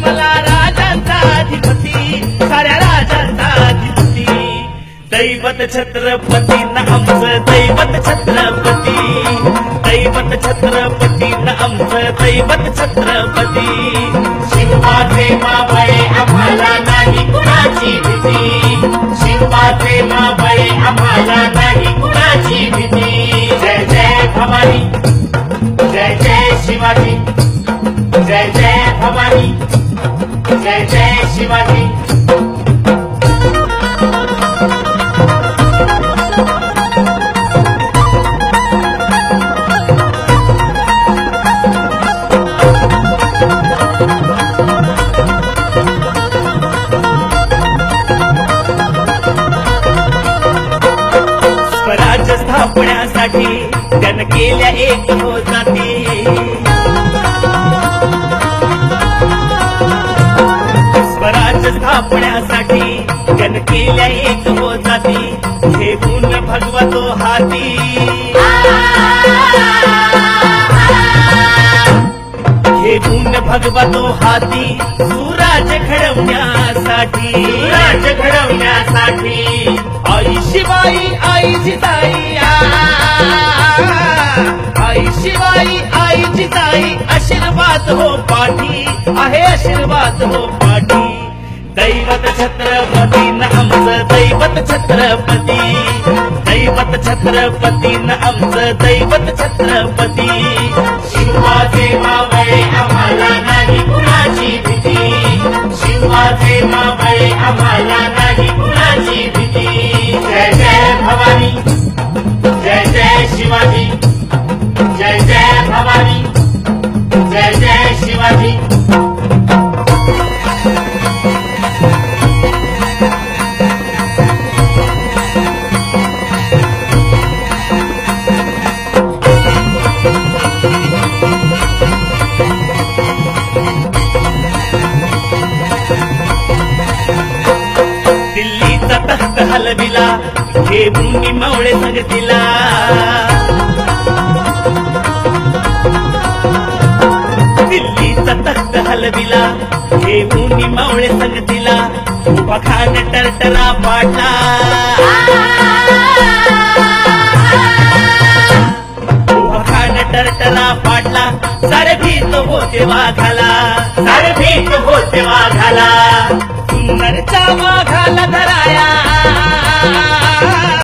मला राजांचा अधिपती, साऱ्या राजांचा अधिपती, दैवत छत्रपती न आमचं दैवत छत्रपती, दैवत छत्रपती न आमचं दैवत छत्रपती. शिवाचे मावळे आम्हाला नाही कुणाची भीती, शिवाचे मावळे आम्हाला नाही कुणाची भीती. जय जय भवानी, जय जय शिवाजी, जय जय भवानी, जय जय शिवाजी. स्वराज्य स्थापण्यासाठी त्यानं केल्या एक हो जाती, स्वराज्य स्थापण्यासाठी त्यानं केल्या एक हो जाती, हे गुण भगवतो हाती, हे गुण भगवतो हाती, सुराज्य घडवण्यासाठी, राज्य घडवण्यासाठी. आई शिवाई आई जिजाई, आई शिवाई आई जिजाई, आशीर्वाद हो पाठी, आहे आशीर्वाद हो पाठी. दैवत छत्रपती न आमचं दैवत छत्रपती, दैवत छत्रपती न आमचं दैवत छत्रपती. शिवाचे मावळे आम्हाला नाही कुणाची भीती, शिवाचे मावळे आम्हाला नाही कुणाची भीती. जय जय भवानी, जय जय शिवाजी, जय जय भवानी, जय जय शिवाजी. दिल्लीचा तख्त हलविला, घेऊन मावळे संगतीला, दिल्लीचा तख्त हलविला, घेऊन मावळे संगतीला, उभा खान टरटरा पाडला, उभा खान टरटरा पाडला, सारे भीत होते वाघाला, सारे भीत होते वाघाला. सुंदरचा वाघाला धराया,